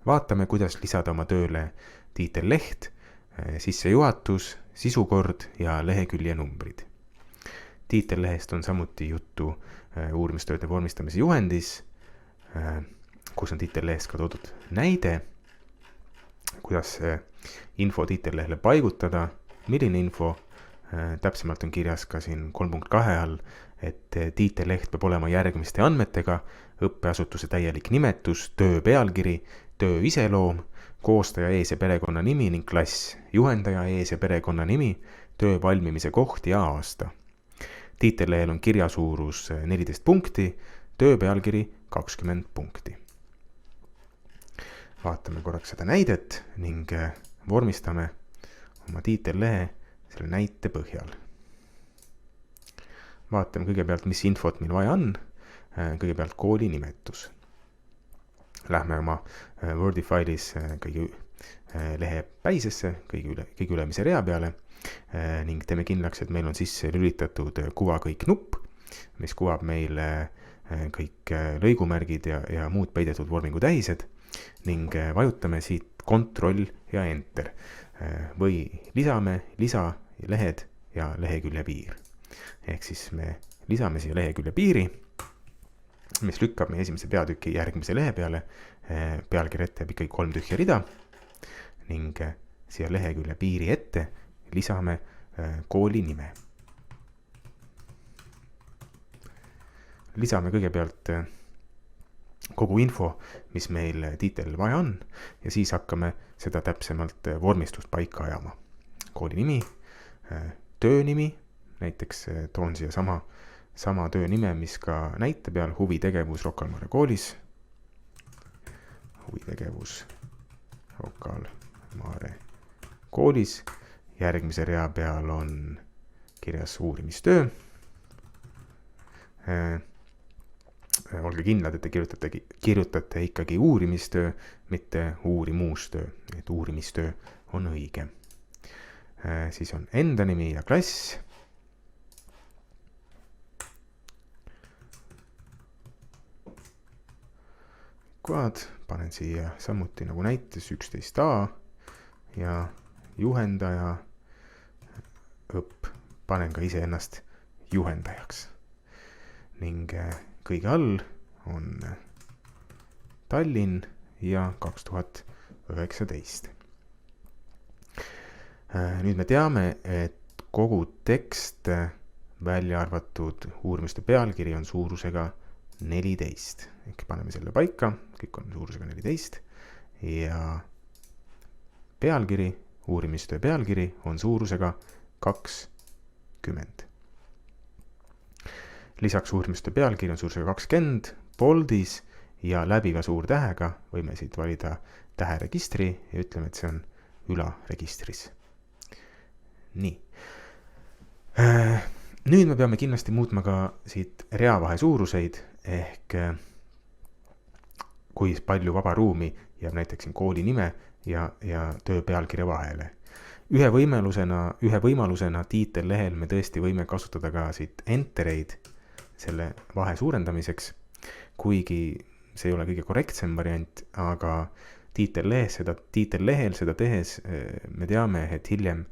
Vaatame, kuidas lisada oma tööle tiitelleht, sissejuhatus, sisukord ja lehekülje numbrid. Tiitellehest on samuti juttu uurimistööde vormistamise juhendis, kus on tiitellehest ka toodud näide, kuidas info tiitellehele paigutada, milline info. Täpsemalt on kirjas ka siin 3.2 all, et tiitelleht peab olema järgmiste andmetega: õppeasutuse täielik nimetus, töö pealkiri, töö iseloom, koostaja ees- ja perekonnanimi ning klass, juhendaja ees- ja perekonnanimi, töö valmimise koht ja aasta. Tiitellehel on kirjasuurus 14 punkti, töö pealkiri 20 punkti. Vaatame korraks seda näidet ning vormistame oma tiitellehe selle näite põhjal. Vaatame kõigepealt, mis infot meil vaja on. Kõigepealt kooli nimetus. Lähme oma Wordi failis kõige lehe päisesse, kõige ülemise rea peale ning teeme kindlaks, et meil on sisse lülitatud kuva kõik nupp, mis kuvab meile kõik lõigumärgid ja muud peidetud vormingu tähised ning vajutame siit Ctrl ja Enter või lisame lisa, lehed ja lehekülje piir. Ehk siis me lisame siia lehekülje piiri, mis lükkab meie esimese peatüki järgmise lehe peale. Pealkirja ette jääb ikkagi 3 tühja rida ning siia lehekülje piiri ette lisame kooli nime. Lisame kõigepealt kogu info, mis meil tiitel vaja on, ja siis hakkame seda täpsemalt vormistust paika ajama. Kooli nimi, töönimi, näiteks toon siia sama töönime, mis ka näite peal, huvitegevus Rocca al Mare koolis. Huvitegevus Rocca al Mare koolis. Järgmise rea peal on kirjas uurimistöö. Olge kindlad, et te kirjutate ikkagi uurimistöö, mitte uurimustöö. Et uurimistöö on õige. Siis on enda nimi ja klass. Panen siia samuti nagu näites 11a ja juhendaja panen ka iseennast juhendajaks. Ning kõige all on Tallinn ja 2019. Nüüd me teame, et kogu tekst välja arvatud uurimiste pealkiri on suurusega 14. Ehk paneme selle paika, kõik on suurusega 14 ja pealkiri, uurimistöö pealkiri on suurusega 20. Lisaks uurimistöö pealkiri on suurusega 20, boldis ja läbiva suurtähega võime siit valida täheregistri ja ütleme, et see on ülaregistris. Nii. Nüüd me peame kindlasti muutma ka siit reavahe suuruseid ehk kui palju vaba ruumi jääb näiteks siin kooli nime ja töö pealkirja vahele. Ühe võimalusena tiitellehel me tõesti võime kasutada ka siit entereid selle vahe suurendamiseks, kuigi see ei ole kõige korrektsem variant, aga tiitellehel seda tehes me teame, et hiljem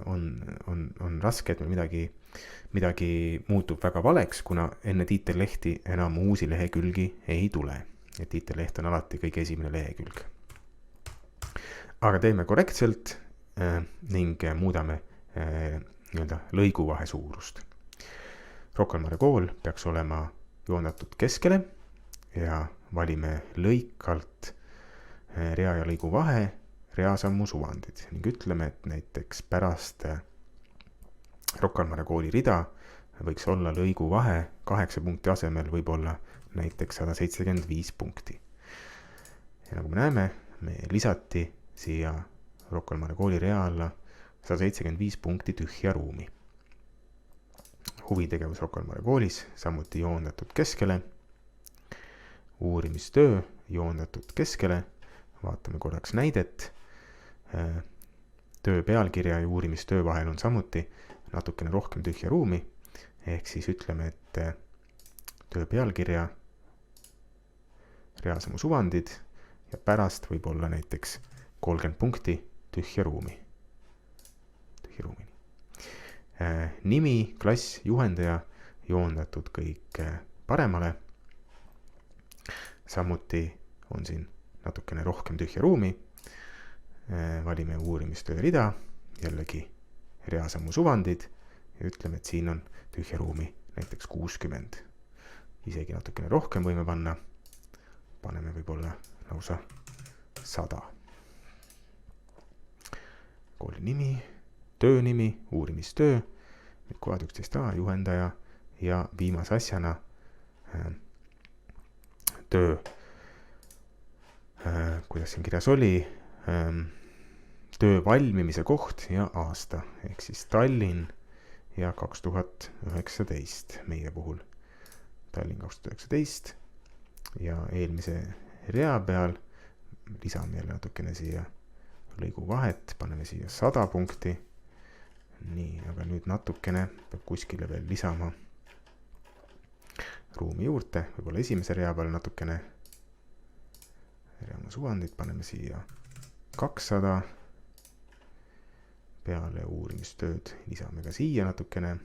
on raske, et midagi muutub väga valeks, kuna enne tiitellehti enam uusi lehekülgi ei tule. Ja tiitelleht on alati kõige esimene lehekülg. Aga teeme korrektselt ning muudame lõiguvahe suurust. Rocca al Mare kool peaks olema joondatud keskele ja valime lõikalt rea ja lõigu vahe, reasammu suvandid ning ütleme, et näiteks pärast Rocca al Mare kooli rida võiks olla lõigu vahe 8 punkti asemel võib olla näiteks 175 punkti. Ja nagu me näeme, me lisati siia Rocca al Mare kooli rea alla 175 punkti tühja ruumi. Huvitegevus Rocca al Mare koolis samuti joondatud keskele. Uurimistöö joondatud keskele. Vaatame korraks näidet. Töö pealkirja ja uurimistöö vahel on samuti natukene rohkem tühja ruumi. Ehk siis ütleme, et töö pealkirja, reasammu suvandid ja pärast võib olla näiteks 30 punkti tühja ruumi. Nimi, klass, juhendaja joondatud kõik paremale. Samuti on siin natukene rohkem tühja ruumi. Valime uurimistöö rida, jällegi reasammu suvandid ja ütleme, et siin on tühja ruumi näiteks 60. Isegi natukene rohkem võime panna. Paneme võib-olla lausa 100. Kooli nimi, töö nimi, uurimistöö, kood 11a, juhendaja ja viimase asjana töö, kuidas siin kirjas oli, töö valmimise koht ja aasta, ehk siis Tallinn ja 2019 meie puhul. Tallinn 2019 ja eelmise rea peal lisame jälle natukene siia lõigu vahet, paneme siia 100 punkti. Nii, aga nüüd natukene peab kuskile veel lisama ruumi juurde, võib-olla esimese rea peal natukene reama suvandit, paneme siia 200, peale uurimistööd lisame ka siia natukene,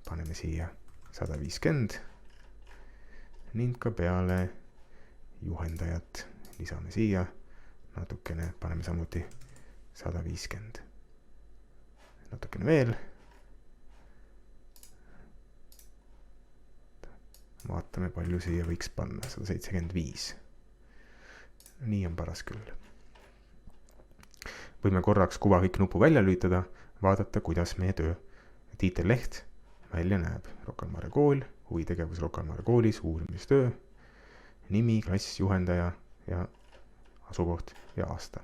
paneme siia 150 ning ka peale juhendajat lisame siia natukene, paneme samuti 150. Natukene veel. Vaatame, palju siia võiks panna, 175. Nii on paras küll. Võime korraks kuva kõik nupu välja lülitada, vaadata, kuidas meie töö tiitelleht välja näeb. Rocca al Mare kool, huvitegevus Rocca al Mare koolis, uurimistöö, nimi, klass, juhendaja ja asukoht ja aasta.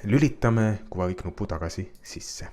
Lülitame kuva kõik nupu tagasi sisse.